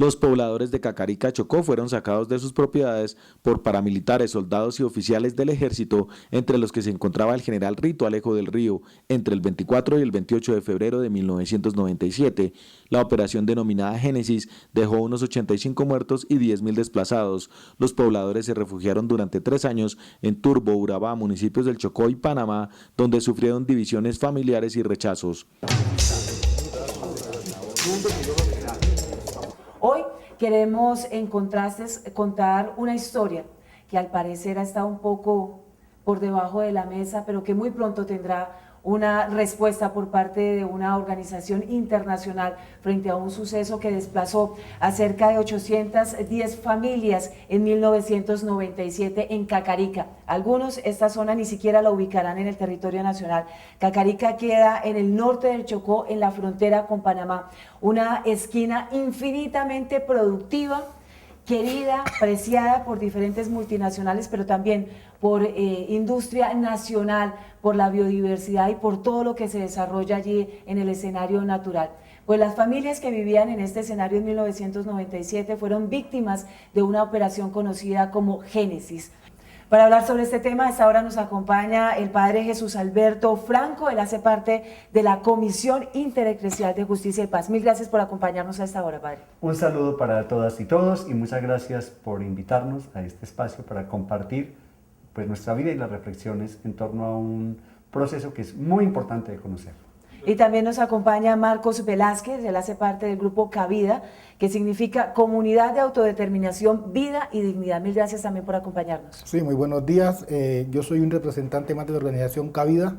Los pobladores de Cacarica, Chocó, fueron sacados de sus propiedades por paramilitares, soldados y oficiales del ejército, entre los que se encontraba el general Rito Alejo del Río, entre el 24 y el 28 de febrero de 1997. La operación denominada Génesis dejó unos 85 muertos y 10.000 desplazados. Los pobladores se refugiaron durante 3 años en Turbo, Urabá, municipios del Chocó y Panamá, donde sufrieron divisiones familiares y rechazos. Hoy queremos en Contrastes contar una historia que al parecer ha estado un poco por debajo de la mesa, pero que muy pronto tendrá una respuesta por parte de una organización internacional frente a un suceso que desplazó a cerca de 810 familias en 1997 en Cacarica. Algunos esta zona ni siquiera la ubicarán en el territorio nacional. Cacarica queda en el norte del Chocó, en la frontera con Panamá, una esquina infinitamente productiva, querida, preciada por diferentes multinacionales, pero también por industria nacional, por la biodiversidad y por todo lo que se desarrolla allí en el escenario natural. Pues las familias que vivían en este escenario en 1997 fueron víctimas de una operación conocida como Génesis. Para hablar sobre este tema, a esta hora nos acompaña el padre Jesús Alberto Franco. Él hace parte de la Comisión Intereclesial de Justicia y Paz. Mil gracias por acompañarnos a esta hora, padre. Un saludo para todas y todos y muchas gracias por invitarnos a este espacio para compartir pues, nuestra vida y las reflexiones en torno a un proceso que es muy importante de conocer. Y también nos acompaña Marcos Velázquez, él hace parte del grupo Cabida, que significa Comunidad de Autodeterminación, Vida y Dignidad. Mil gracias también por acompañarnos. Sí, muy buenos días. Yo soy un representante más de la organización Cabida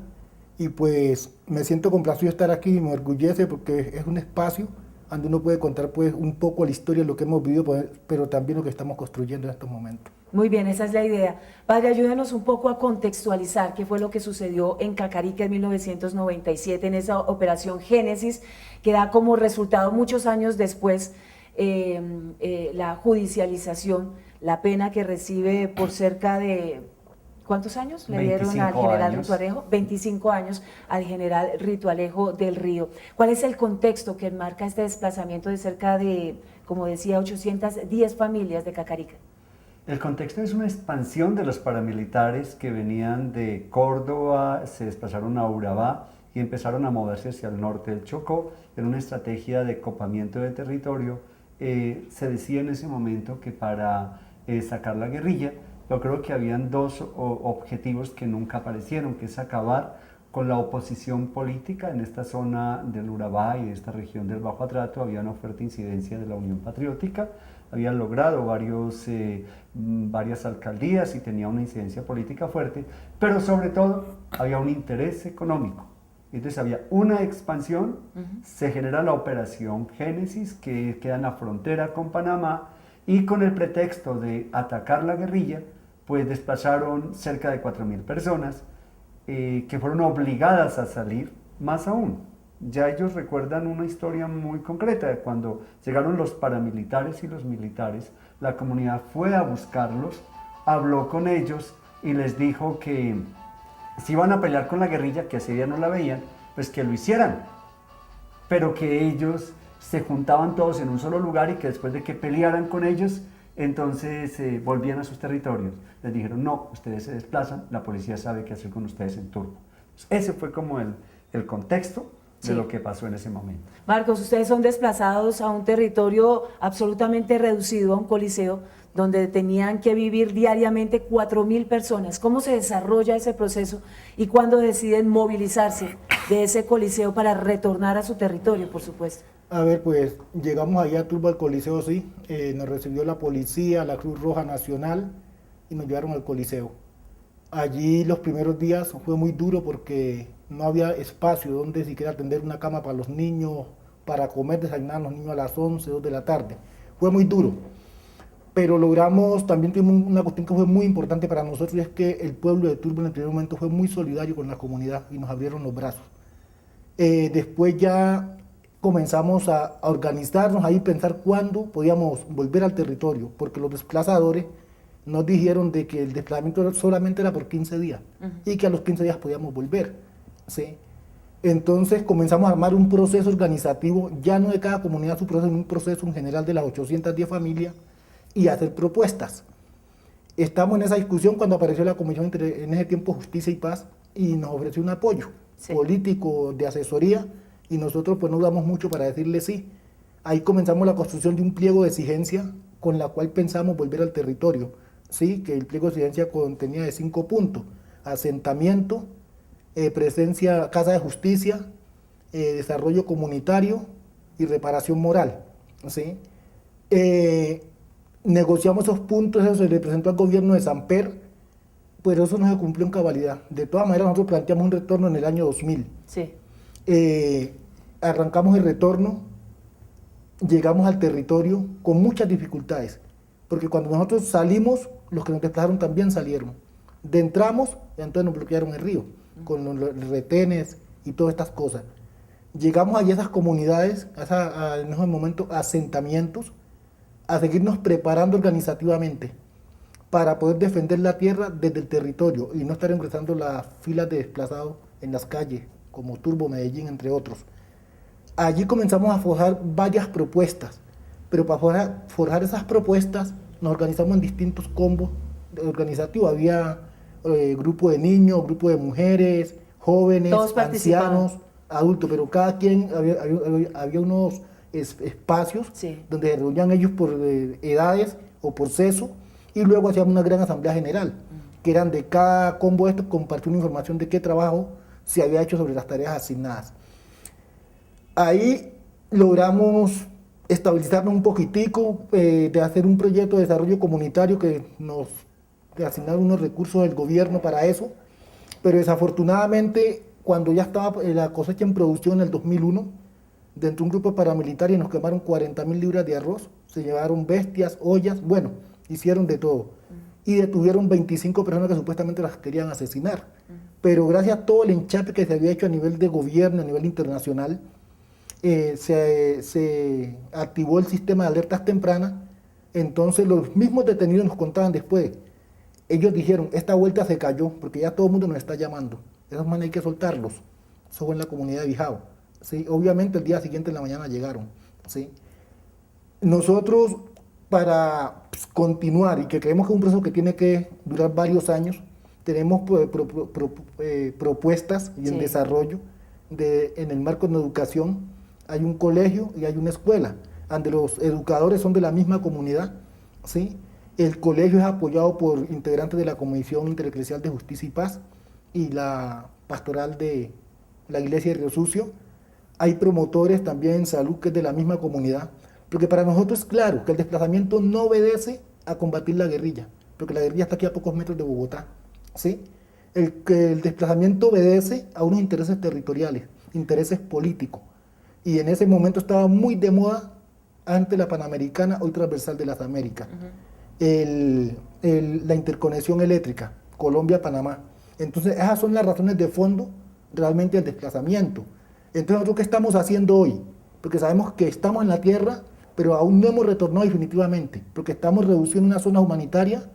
y pues me siento complacido de estar aquí y me orgullece porque es un espacio donde uno puede contar pues un poco la historia de lo que hemos vivido, pero también lo que estamos construyendo en estos momentos. Muy bien, esa es la idea. Padre, ayúdenos un poco a contextualizar qué fue lo que sucedió en Cacarica en 1997, en esa operación Génesis, que da como resultado muchos años después la judicialización, la pena que recibe por cerca de... ¿Cuántos años le dieron al general Rito Alejo? 25 años al general Rito Alejo del Río. ¿Cuál es el contexto que enmarca este desplazamiento de cerca de, como decía, 810 familias de Cacarica? El contexto es una expansión de los paramilitares que venían de Córdoba, se desplazaron a Urabá y empezaron a moverse hacia el norte del Chocó en una estrategia de copamiento del territorio. Se decía en ese momento que para sacar la guerrilla, yo creo que habían dos objetivos que nunca aparecieron, que es acabar con la oposición política en esta zona del Urabá y de esta región del Bajo Atrato. Había una fuerte incidencia de la Unión Patriótica, habían logrado varias alcaldías y tenía una incidencia política fuerte, pero sobre todo había un interés económico. Entonces había una expansión, se genera la operación Génesis, que queda en la frontera con Panamá, y con el pretexto de atacar la guerrilla, pues desplazaron cerca de 4.000 personas que fueron obligadas a salir. Más aún, ya ellos recuerdan una historia muy concreta de cuando llegaron los paramilitares y los militares, la comunidad fue a buscarlos, habló con ellos y les dijo que si iban a pelear con la guerrilla, que ese día no la veían, pues que lo hicieran, pero que ellos se juntaban todos en un solo lugar y que después de que pelearan con ellos, entonces volvían a sus territorios. Les dijeron, no, ustedes se desplazan, la policía sabe qué hacer con ustedes en Turbo. Ese fue como el contexto de lo que pasó en ese momento. Marcos, ustedes son desplazados a un territorio absolutamente reducido, a un coliseo, donde tenían que vivir diariamente 4.000 personas. ¿Cómo se desarrolla ese proceso y cuándo deciden movilizarse de ese coliseo para retornar a su territorio, por supuesto? A ver, pues llegamos allá a Turbo al coliseo, sí, nos recibió la policía, la Cruz Roja Nacional y nos llevaron al coliseo. Allí los primeros días fue muy duro porque no había espacio donde siquiera atender una cama para los niños, para comer, desayunar los niños a las 11, 2 de la tarde. Fue muy duro, pero logramos, también tuvimos una cuestión que fue muy importante para nosotros, y es que el pueblo de Turbo en el primer momento fue muy solidario con la comunidad y nos abrieron los brazos. Después ya comenzamos a organizarnos, ahí pensar cuándo podíamos volver al territorio, porque los desplazadores nos dijeron de que el desplazamiento solamente era por 15 días y que a los 15 días podíamos volver, ¿sí? Entonces comenzamos a armar un proceso organizativo, ya no de cada comunidad su proceso, sino un proceso en general de las 810 familias y hacer propuestas. Estamos en esa discusión cuando apareció la Comisión en ese tiempo Justicia y Paz y nos ofreció un apoyo político de asesoría y nosotros pues no dudamos mucho para decirle sí. Ahí comenzamos la construcción de un pliego de exigencia con la cual pensamos volver al territorio, ¿sí? Que el pliego de exigencia contenía de 5 puntos: asentamiento, presencia, casa de justicia, desarrollo comunitario y reparación moral, ¿sí? Negociamos esos puntos, eso se le presentó al gobierno de Samper, pero eso no se cumplió en cabalidad. De todas maneras, nosotros planteamos un retorno en el año 2000. Sí. Arrancamos el retorno, llegamos al territorio con muchas dificultades, porque cuando nosotros salimos, los que nos desplazaron también salieron. Entramos, entonces nos bloquearon el río, con los retenes y todas estas cosas. Llegamos allí a esas comunidades, en esos momentos asentamientos, a seguirnos preparando organizativamente para poder defender la tierra desde el territorio y no estar ingresando las filas de desplazados en las calles, como Turbo, Medellín, entre otros. Allí comenzamos a forjar varias propuestas, pero para forjar esas propuestas nos organizamos en distintos combos organizativos. Había grupo de niños, grupo de mujeres, jóvenes, ancianos, adultos, pero cada quien había unos espacios donde se reunían ellos por edades o por sexo y luego hacíamos una gran asamblea general, que eran de cada combo esto, compartir una información de qué trabajo se había hecho sobre las tareas asignadas. Ahí logramos estabilizarnos un poquitico, de hacer un proyecto de desarrollo comunitario que nos asignaron unos recursos del gobierno para eso, pero desafortunadamente cuando ya estaba la cosecha en producción en el 2001, dentro de un grupo paramilitar y nos quemaron 40.000 libras de arroz, se llevaron bestias, ollas, bueno, hicieron de todo. Y detuvieron 25 personas que supuestamente las querían asesinar. Pero gracias a todo el enchape que se había hecho a nivel de gobierno, a nivel internacional, se activó el sistema de alertas tempranas. Entonces los mismos detenidos nos contaban después. Ellos dijeron, esta vuelta se cayó porque ya todo el mundo nos está llamando. Esos manes hay que soltarlos. Eso fue en la comunidad de Bijao. ¿Sí? Obviamente el día siguiente en la mañana llegaron. ¿Sí? Nosotros, para continuar y que creemos que es un proceso que tiene que durar varios años, tenemos propuestas y en desarrollo en el marco de la educación. Hay un colegio y hay una escuela, donde los educadores son de la misma comunidad, ¿sí? El colegio es apoyado por integrantes de la Comisión Intereclesial de Justicia y Paz y la pastoral de la Iglesia de Río Sucio. Hay promotores también en salud que es de la misma comunidad, porque para nosotros es claro que el desplazamiento no obedece a combatir la guerrilla, porque la guerrilla está aquí a pocos metros de Bogotá, ¿sí? El desplazamiento obedece a unos intereses territoriales, intereses políticos, y en ese momento estaba muy de moda ante la Panamericana, hoy transversal de las Américas, la interconexión eléctrica, Colombia-Panamá. Entonces esas son las razones de fondo realmente del desplazamiento. Entonces nosotros, ¿qué estamos haciendo hoy? Porque sabemos que estamos en la tierra, pero aún no hemos retornado definitivamente, porque estamos reduciendo una zona humanitaria,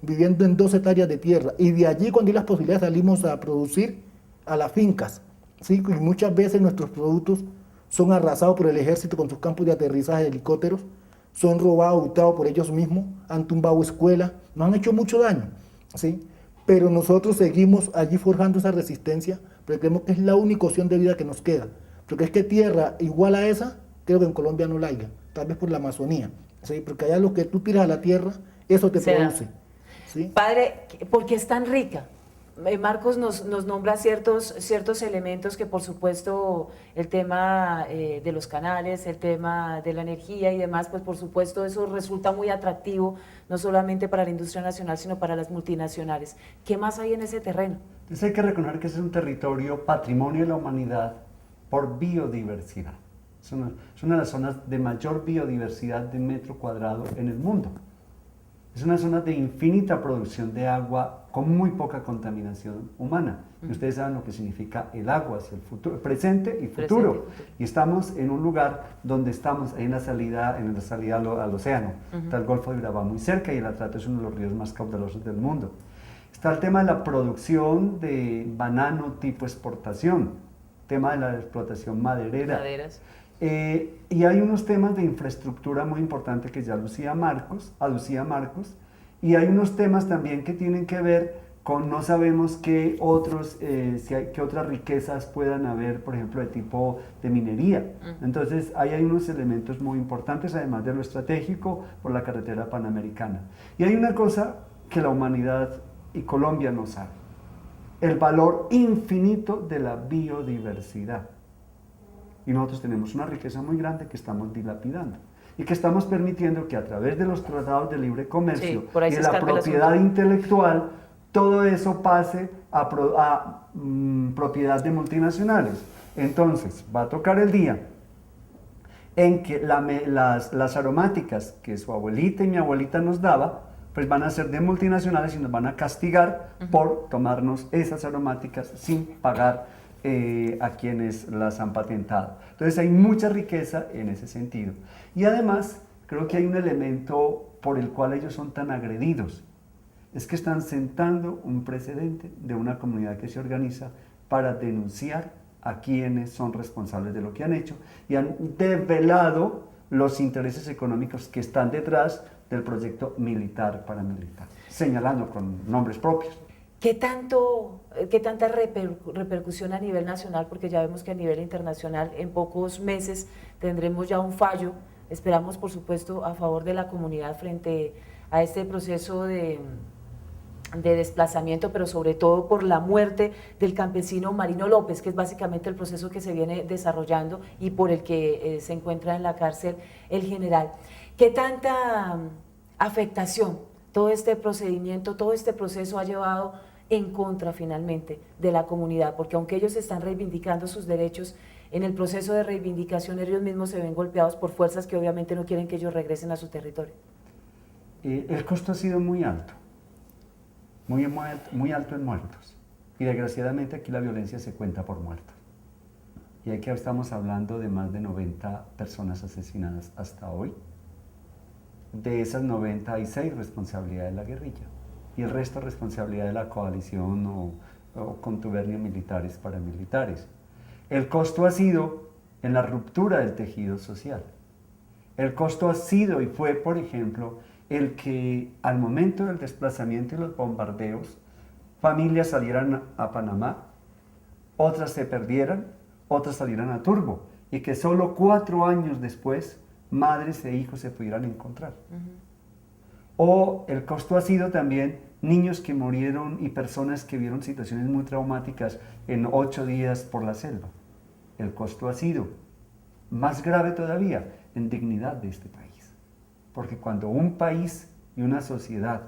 viviendo en 2 hectáreas de tierra, y de allí cuando hay las posibilidades salimos a producir a las fincas, ¿sí? Y muchas veces nuestros productos son arrasados por el ejército con sus campos de aterrizaje de helicópteros, son robados, hurtados por ellos mismos, han tumbado escuelas, nos han hecho mucho daño, ¿sí? Pero nosotros seguimos allí forjando esa resistencia, porque creemos que es la única opción de vida que nos queda, porque es que tierra igual a esa, creo que en Colombia no la haya, tal vez por la Amazonía, ¿sí? Porque allá lo que tú tiras a la tierra, eso te produce, ¿sí? Padre, ¿por qué es tan rica? Marcos nos nombra ciertos elementos que por supuesto el tema de los canales, el tema de la energía y demás, pues por supuesto eso resulta muy atractivo, no solamente para la industria nacional, sino para las multinacionales. ¿Qué más hay en ese terreno? Entonces hay que reconocer que ese es un territorio patrimonio de la humanidad por biodiversidad. Es una de las zonas de mayor biodiversidad de metro cuadrado en el mundo. Es una zona de infinita producción de agua con muy poca contaminación humana. Y ustedes saben lo que significa el agua hacia el futuro, presente y futuro. Y estamos en un lugar donde estamos en la salida al océano. Está el Golfo de Urabá muy cerca y el Atrato es uno de los ríos más caudalosos del mundo. Está el tema de la producción de banano tipo exportación. tema de la explotación maderera. Maderas. Y hay unos temas de infraestructura muy importantes que ya aducía Marcos, y hay unos temas también que tienen que ver con no sabemos qué otras riquezas puedan haber, por ejemplo, de tipo de minería. Entonces, ahí hay unos elementos muy importantes, además de lo estratégico, por la carretera panamericana. Y hay una cosa que la humanidad y Colombia no sabe: el valor infinito de la biodiversidad. Y nosotros tenemos una riqueza muy grande que estamos dilapidando y que estamos permitiendo que a través de los tratados de libre comercio y de la propiedad intelectual, todo eso pase a propiedad de multinacionales. Entonces, va a tocar el día en que las aromáticas que su abuelita y mi abuelita nos daba, pues van a ser de multinacionales y nos van a castigar por tomarnos esas aromáticas sin pagar a quienes las han patentado. Entonces hay mucha riqueza en ese sentido. Y además, creo que hay un elemento por el cual ellos son tan agredidos. Es que están sentando un precedente de una comunidad que se organiza para denunciar a quienes son responsables de lo que han hecho y han develado los intereses económicos que están detrás del proyecto militar paramilitar, señalando con nombres propios. ¿Qué tanta repercusión a nivel nacional? Porque ya vemos que a nivel internacional en pocos meses tendremos ya un fallo, esperamos por supuesto a favor de la comunidad frente a este proceso de desplazamiento, pero sobre todo por la muerte del campesino Marino López, que es básicamente el proceso que se viene desarrollando y por el que se encuentra en la cárcel el general. ¿Qué tanta afectación todo este procedimiento, todo este proceso ha llevado en contra finalmente de la comunidad? Porque aunque ellos están reivindicando sus derechos, en el proceso de reivindicación ellos mismos se ven golpeados por fuerzas que obviamente no quieren que ellos regresen a su territorio. El costo ha sido muy alto, muy alto en muertos, y desgraciadamente aquí la violencia se cuenta por muertos. Y aquí estamos hablando de más de 90 personas asesinadas hasta hoy. De esas 90 hay 6 responsabilidad de la guerrilla y el resto responsabilidad de la coalición o contubernio militares paramilitares. El costo ha sido en la ruptura del tejido social. El costo ha sido y fue, por ejemplo, el que al momento del desplazamiento y los bombardeos, familias salieran a Panamá, otras se perdieran, otras salieran a Turbo, y que solo 4 años después madres e hijos se pudieran encontrar. O el costo ha sido también niños que murieron y personas que vieron situaciones muy traumáticas en 8 días por la selva. El costo ha sido más grave todavía en dignidad de este país. Porque cuando un país y una sociedad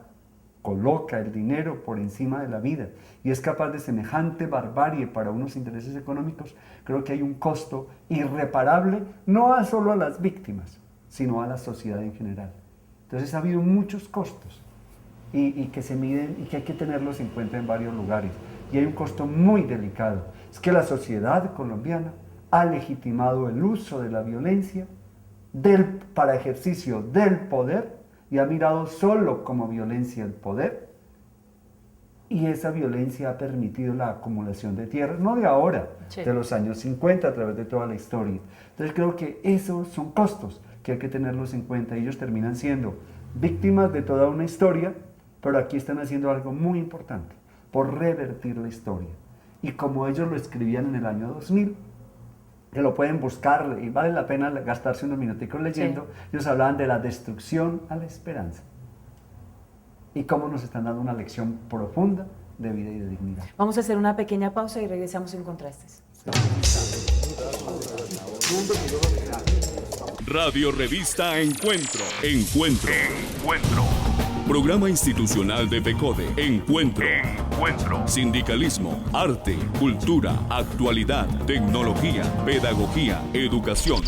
coloca el dinero por encima de la vida y es capaz de semejante barbarie para unos intereses económicos, creo que hay un costo irreparable, no solo a las víctimas, sino a la sociedad en general. Entonces ha habido muchos costos y que se miden y que hay que tenerlos en cuenta en varios lugares. Y hay un costo muy delicado, es que la sociedad colombiana ha legitimado el uso de la violencia para ejercicio del poder y ha mirado solo como violencia el poder, y esa violencia ha permitido la acumulación de tierras, no de ahora, sí, de los años 50 a través de toda la historia. Entonces creo que esos son costos que hay que tenerlos en cuenta. Ellos terminan siendo víctimas de toda una historia, pero aquí están haciendo algo muy importante, por revertir la historia. Y como ellos lo escribían en el año 2000, que lo pueden buscar y vale la pena gastarse unos minuticos leyendo, sí, ellos hablaban de la destrucción a la esperanza y cómo nos están dando una lección profunda de vida y de dignidad. Vamos a hacer una pequeña pausa y regresamos en Contrastes. Radio Revista Encuentro. Programa institucional de PECODE. Encuentro. Sindicalismo, arte, cultura, actualidad, tecnología, pedagogía, educación.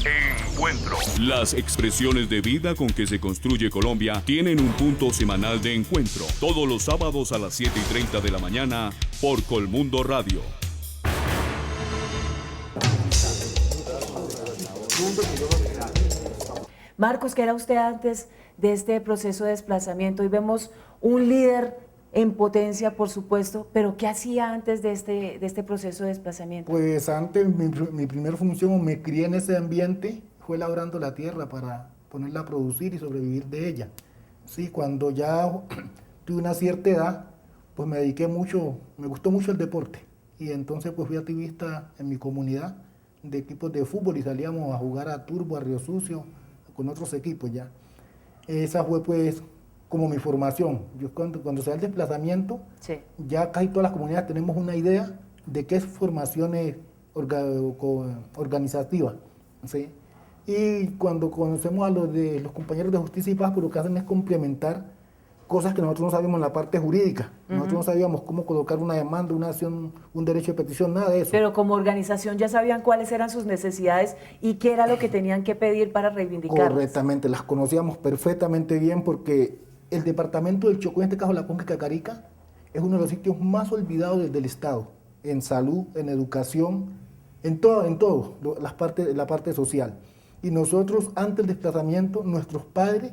Encuentro. Las expresiones de vida con que se construye Colombia tienen un punto semanal de encuentro. Todos los sábados a las 7:30 de la mañana por Colmundo Radio. Marcos, ¿qué era usted antes de este proceso de desplazamiento? Hoy vemos un líder en potencia, por supuesto, pero ¿qué hacía antes de este proceso de desplazamiento? Pues antes mi primera función, o me crié en ese ambiente, fue labrando la tierra para ponerla a producir y sobrevivir de ella. Sí, cuando ya tuve una cierta edad, pues me dediqué mucho, me gustó mucho el deporte. Y entonces pues fui activista en mi comunidad de equipos de fútbol y salíamos a jugar a Turbo, a Río Sucio, con otros equipos ya. Esa fue pues como mi formación. Yo cuando se da el desplazamiento, Sí. ya casi todas las comunidades tenemos una idea de qué es formaciones organizativas. ¿Sí? Y cuando conocemos a los compañeros de Justicia y Paz, pues lo que hacen es complementar cosas que nosotros no sabíamos en la parte jurídica. Nosotros no sabíamos cómo colocar una demanda, una acción, un derecho de petición, nada de eso. Pero como organización ya sabían cuáles eran sus necesidades y qué era lo que tenían que pedir para reivindicarlas. Correctamente, las conocíamos perfectamente bien porque el departamento del Chocó, en este caso la Cuenca Cacarica, es uno de los sitios más olvidados del Estado, en salud, en educación, en todo, la parte social. Y nosotros, antes del desplazamiento, nuestros padres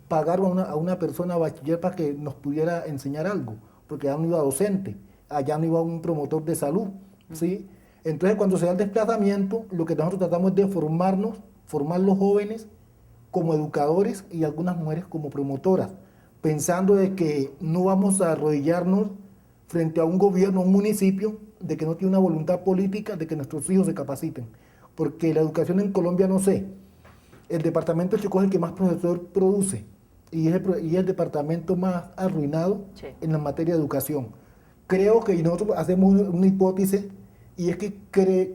pagaron a una persona bachiller para que nos pudiera enseñar algo, porque allá no iba docente, allá no iba un promotor de salud, ¿sí? Entonces, cuando se da el desplazamiento, lo que nosotros tratamos es de formar los jóvenes como educadores y algunas mujeres como promotoras, pensando de que no vamos a arrodillarnos frente a un gobierno, un municipio, de que no tiene una voluntad política de que nuestros hijos se capaciten, porque la educación en Colombia, no sé, el departamento de Chocó es el que más profesor produce, y es el departamento más arruinado Sí. en la materia de educación. Creo que, y nosotros hacemos una hipótesis, y es que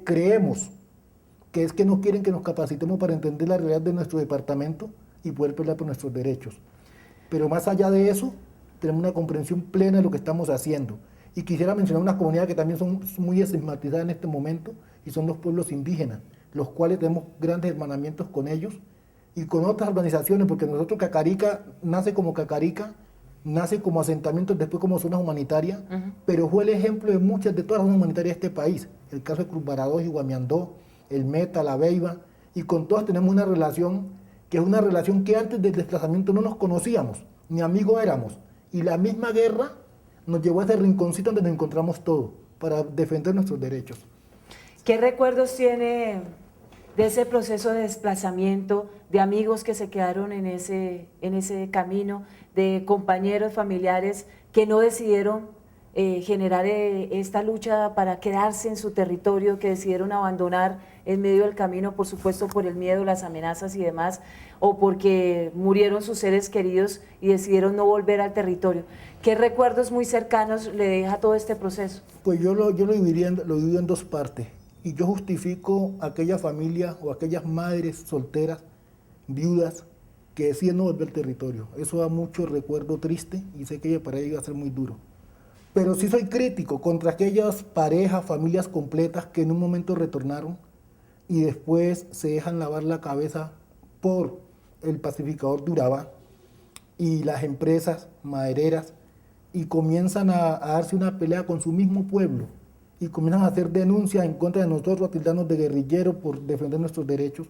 creemos que es que no quieren que nos capacitemos para entender la realidad de nuestro departamento y poder pelear por nuestros derechos. Pero más allá de eso, tenemos una comprensión plena de lo que estamos haciendo. Y quisiera mencionar una comunidad que también son muy estigmatizadas en este momento, y son los pueblos indígenas, los cuales tenemos grandes hermanamientos con ellos, y con otras organizaciones, porque nosotros Cacarica nace como Cacarica, nace como asentamiento, después como zonas humanitarias, pero fue el ejemplo de de todas las zonas humanitarias de este país. El caso de Cruz Baradós y Guamiandó, el Meta, la Beiba, y con todas tenemos una relación que es una relación que antes del desplazamiento no nos conocíamos, ni amigos éramos. Y la misma guerra nos llevó a ese rinconcito donde nos encontramos todos, para defender nuestros derechos. ¿Qué recuerdos tiene de ese proceso de desplazamiento, de amigos que se quedaron en ese camino, de compañeros, familiares que no decidieron generar esta lucha para quedarse en su territorio, que decidieron abandonar en medio del camino, por supuesto por el miedo, las amenazas y demás, o porque murieron sus seres queridos y decidieron no volver al territorio? ¿Qué recuerdos muy cercanos le deja todo este proceso? Pues yo lo dividiría en dos partes. Y yo justifico a aquellas familias o aquellas madres solteras, viudas, que deciden no volver al territorio. Eso da mucho recuerdo triste y sé que para ellos va a ser muy duro. Pero sí soy crítico contra aquellas parejas, familias completas que en un momento retornaron y después se dejan lavar la cabeza por el pacificador de Urabá y las empresas madereras y comienzan a darse una pelea con su mismo pueblo y comienzan a hacer denuncias en contra de nosotros, a tildarnos de guerrilleros por defender nuestros derechos.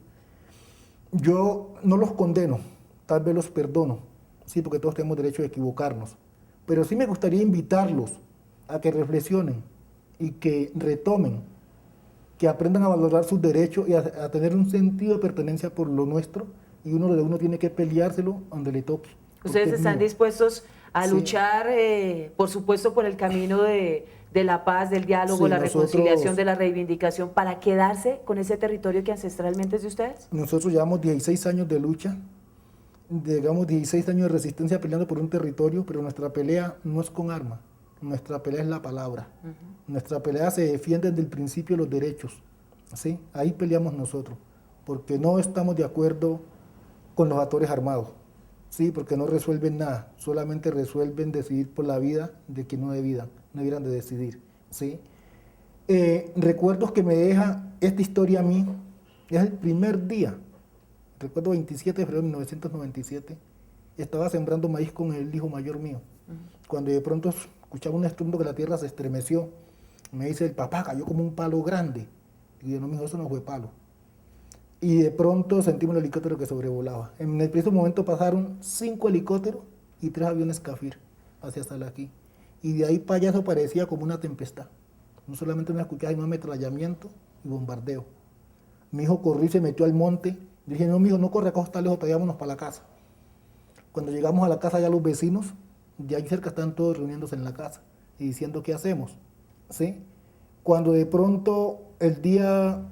Yo no los condeno, tal vez los perdono, sí, porque todos tenemos derecho a equivocarnos, pero sí me gustaría invitarlos a que reflexionen y que retomen, que aprendan a valorar sus derechos y a tener un sentido de pertenencia por lo nuestro, y uno tiene que peleárselo donde le toque. ¿Ustedes están dispuestos a Sí. luchar, por supuesto, por el camino de la paz, del diálogo, Sí, la reconciliación, nosotros- de la reivindicación, para quedarse con ese territorio que ancestralmente es de ustedes? Nosotros llevamos 16 años de lucha, digamos 16 años de resistencia peleando por un territorio, pero nuestra pelea no es con armas, nuestra pelea es la palabra. Nuestra pelea se defiende desde el principio los derechos, ¿sí? Ahí peleamos nosotros, porque no estamos de acuerdo con los actores armados, ¿sí? Porque no resuelven nada, solamente resuelven decidir por la vida de quien no debieran de decidir, ¿sí? Recuerdos que me deja esta historia a mí, es el primer día, recuerdo 27 de febrero de 1997, estaba sembrando maíz con el hijo mayor mío, cuando de pronto escuchaba un estruendo que la tierra se estremeció, me dice el papá, cayó como un palo grande, y yo no, mijo, eso no fue palo. Y de pronto sentimos el helicóptero que sobrevolaba. En el preciso momento pasaron 5 helicópteros y 3 aviones Cafir hacia Salaquí. y de ahí para allá eso parecía como una tempestad. No solamente me escuchaba, sino ametrallamiento y bombardeo. Mi hijo corrió y se metió al monte. Yo dije, no, mi hijo, no corre, acá está lejos, todavía vámonos para la casa. Cuando llegamos a la casa, ya los vecinos de ahí cerca están todos reuniéndose en la casa y diciendo qué hacemos, ¿sí? Cuando de pronto el día,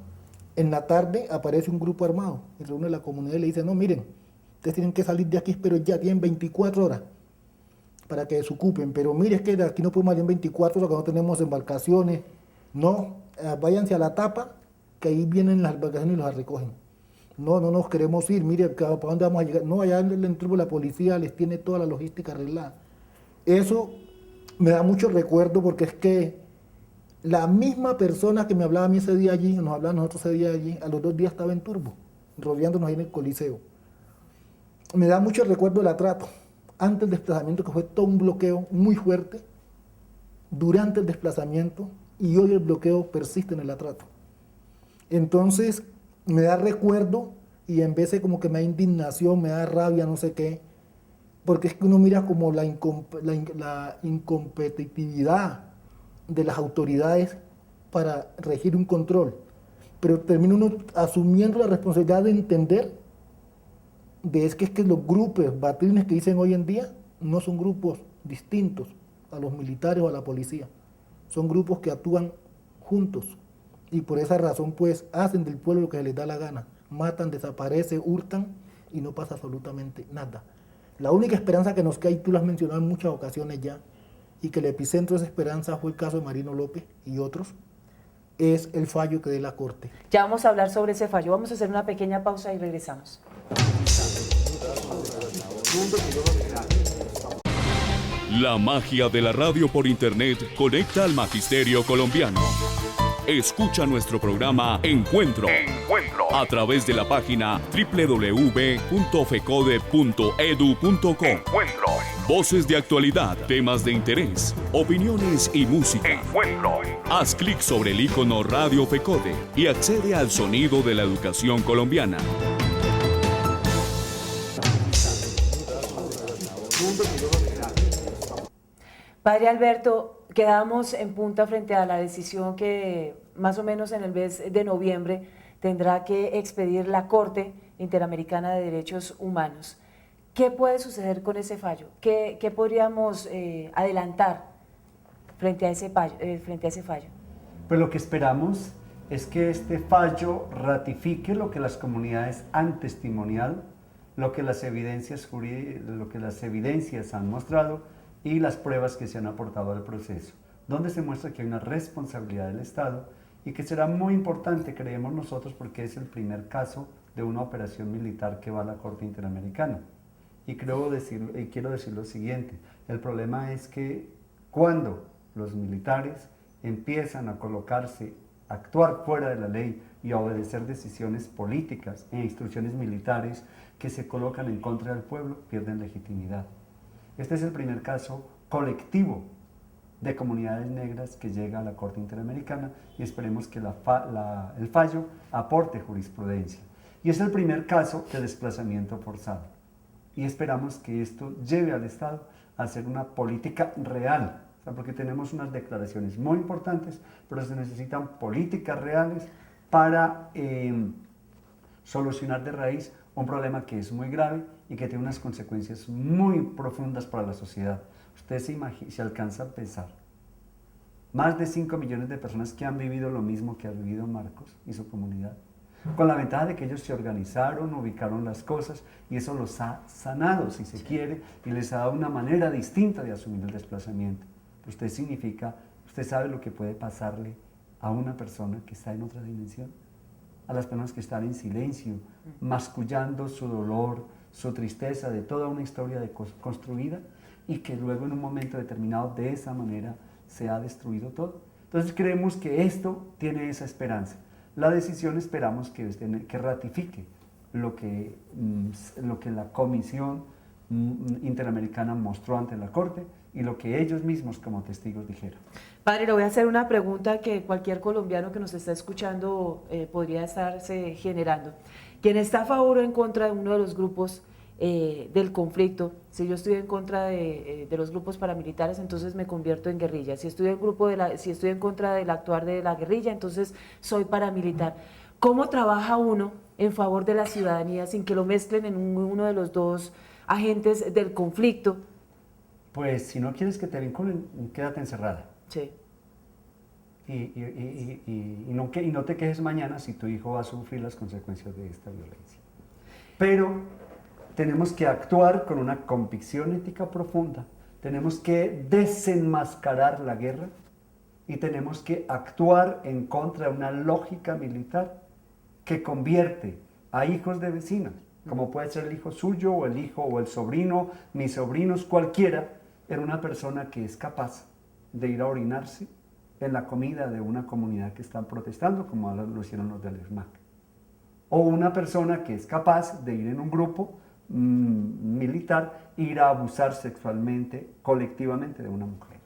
en la tarde, aparece un grupo armado y reúne la comunidad y le dice, no, miren, ustedes tienen que salir de aquí, pero ya tienen 24 horas para que desocupen, pero mire, es que de aquí no podemos salir en 24 horas, que no tenemos embarcaciones, no, váyanse a la tapa, que ahí vienen las embarcaciones y los recogen. No, no nos queremos ir, mire, ¿para dónde vamos a llegar? No, allá dentro de la policía les tiene toda la logística arreglada. Eso me da mucho recuerdo porque es que la misma persona que me hablaba a mí ese día allí, nos hablaba a nosotros ese día allí, a los 2 días estaba en Turbo, rodeándonos ahí en el Coliseo. Me da mucho recuerdo del atrato, antes del desplazamiento, que fue todo un bloqueo muy fuerte, durante el desplazamiento, y hoy el bloqueo persiste en el atrato. Entonces, me da recuerdo y en vez de como que me da indignación, me da rabia, no sé qué, porque es que uno mira como la incompetitividad de las autoridades para regir un control, pero termina uno asumiendo la responsabilidad de entender de es que los grupos batrines que dicen hoy en día no son grupos distintos a los militares o a la policía, son grupos que actúan juntos. Y por esa razón, pues, hacen del pueblo lo que les da la gana. Matan, desaparecen, hurtan y no pasa absolutamente nada. La única esperanza que nos queda, y tú lo has mencionado en muchas ocasiones ya, y que el epicentro de esa esperanza fue el caso de Marino López y otros, es el fallo que dé la Corte. Ya vamos a hablar sobre ese fallo. Vamos a hacer una pequeña pausa y regresamos. La magia de la radio por internet conecta al magisterio colombiano. Escucha nuestro programa Encuentro a través de la página www.fecode.edu.co. Voces de actualidad, temas de interés, opiniones y música. Haz clic sobre el icono Radio Fecode y accede al sonido de la educación colombiana. Padre Alberto, quedamos en punta frente a la decisión que más o menos en el mes de noviembre tendrá que expedir la Corte Interamericana de Derechos Humanos. ¿Qué puede suceder con ese fallo? ¿Qué podríamos adelantar frente a ese fallo? Pues lo que esperamos es que este fallo ratifique lo que las comunidades han testimoniado, lo que las evidencias han mostrado y las pruebas que se han aportado al proceso, donde se muestra que hay una responsabilidad del Estado y que será muy importante, creemos nosotros, porque es el primer caso de una operación militar que va a la Corte Interamericana. Y quiero decir lo siguiente, el problema es que cuando los militares empiezan a colocarse, a actuar fuera de la ley y a obedecer decisiones políticas e instrucciones militares que se colocan en contra del pueblo, pierden legitimidad. Este es el primer caso colectivo de comunidades negras que llega a la Corte Interamericana y esperemos que el fallo aporte jurisprudencia. Y es el primer caso de desplazamiento forzado. Y esperamos que esto lleve al Estado a hacer una política real, porque tenemos unas declaraciones muy importantes, pero se necesitan políticas reales para solucionar de raíz un problema que es muy grave y que tiene unas consecuencias muy profundas para la sociedad. Usted se alcanza a pensar, más de 5 millones de personas que han vivido lo mismo que ha vivido Marcos y su comunidad, con la ventaja de que ellos se organizaron, ubicaron las cosas y eso los ha sanado, si se quiere, y les ha dado una manera distinta de asumir el desplazamiento. Usted sabe lo que puede pasarle a una persona que está en otra dimensión, a las personas que están en silencio, mascullando su dolor, su tristeza de toda una historia construida y que luego en un momento determinado de esa manera se ha destruido todo. Entonces creemos que esto tiene esa esperanza. La decisión esperamos que ratifique lo que la Comisión Interamericana mostró ante la Corte y lo que ellos mismos como testigos dijeron. Padre, le voy a hacer una pregunta que cualquier colombiano que nos está escuchando podría estarse generando. Quien está a favor o en contra de uno de los grupos del conflicto. Si yo estoy en contra de los grupos paramilitares, entonces me convierto en guerrilla. Si estoy en contra del actuar de la guerrilla, entonces soy paramilitar. ¿Cómo trabaja uno en favor de la ciudadanía sin que lo mezclen en uno de los dos agentes del conflicto? Pues si no quieres que te vinculen, quédate encerrada. Sí. Y no te quejes mañana si tu hijo va a sufrir las consecuencias de esta violencia. Pero tenemos que actuar con una convicción ética profunda, tenemos que desenmascarar la guerra y tenemos que actuar en contra de una lógica militar que convierte a hijos de vecinos, como puede ser el hijo suyo o el sobrino, mis sobrinos, cualquiera, en una persona que es capaz de ir a orinarse en la comida de una comunidad que están protestando, como lo hicieron los del SMAC. O una persona que es capaz de ir en un grupo militar, ir a abusar sexualmente, colectivamente de una mujer.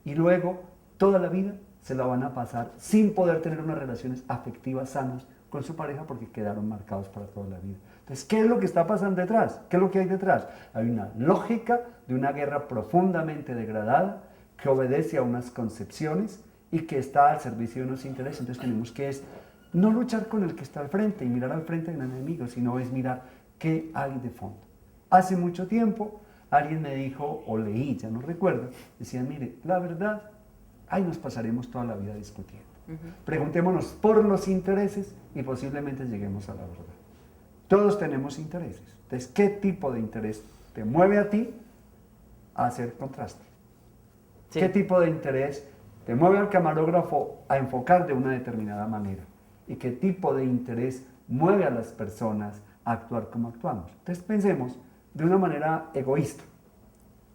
Y luego, toda la vida se la van a pasar sin poder tener unas relaciones afectivas sanas con su pareja porque quedaron marcados para toda la vida. Entonces, ¿qué es lo que está pasando detrás? ¿Qué es lo que hay detrás? Hay una lógica de una guerra profundamente degradada que obedece a unas concepciones y que está al servicio de unos intereses. Entonces tenemos que no luchar con el que está al frente y mirar al frente del enemigo, sino es mirar qué hay de fondo. Hace mucho tiempo alguien me dijo, o leí, ya no recuerdo, decía, mire, la verdad, ahí nos pasaremos toda la vida discutiendo. Preguntémonos por los intereses y posiblemente lleguemos a la verdad. Todos tenemos intereses. Entonces, ¿qué tipo de interés te mueve a ti a hacer contraste? Sí. ¿Qué tipo de interés te mueve al camarógrafo a enfocar de una determinada manera? ¿Y qué tipo de interés mueve a las personas a actuar como actuamos? Entonces pensemos de una manera egoísta.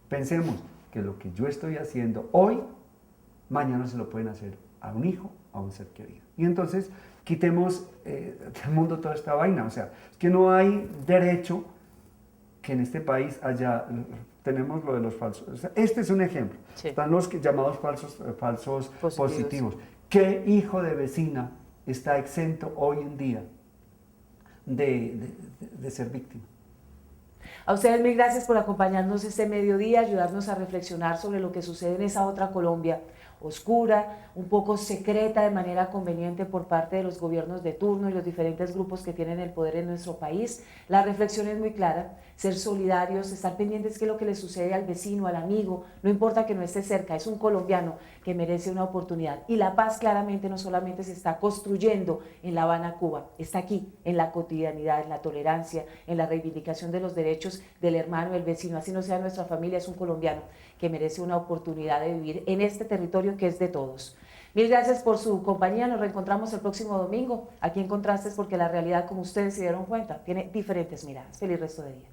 Pensemos que lo que yo estoy haciendo hoy, mañana se lo pueden hacer a un hijo, a un ser querido. Y entonces quitemos del mundo toda esta vaina. O sea, es que no hay derecho que en este país haya... Tenemos lo de los falsos. O sea, este es un ejemplo. Sí. Están los llamados falsos positivos. ¿Qué hijo de vecina está exento hoy en día de ser víctima? A ustedes mil gracias por acompañarnos este mediodía, ayudarnos a reflexionar sobre lo que sucede en esa otra Colombia oscura, un poco secreta de manera conveniente por parte de los gobiernos de turno y los diferentes grupos que tienen el poder en nuestro país. La reflexión es muy clara, ser solidarios, estar pendientes de qué es lo que le sucede al vecino, al amigo, no importa que no esté cerca, es un colombiano que merece una oportunidad. Y la paz claramente no solamente se está construyendo en La Habana, Cuba, está aquí, en la cotidianidad, en la tolerancia, en la reivindicación de los derechos del hermano, del vecino, así no sea nuestra familia, es un colombiano que merece una oportunidad de vivir en este territorio que es de todos. Mil gracias por su compañía, nos reencontramos el próximo domingo aquí en Contrastes porque la realidad, como ustedes se dieron cuenta, tiene diferentes miradas. Feliz resto de día.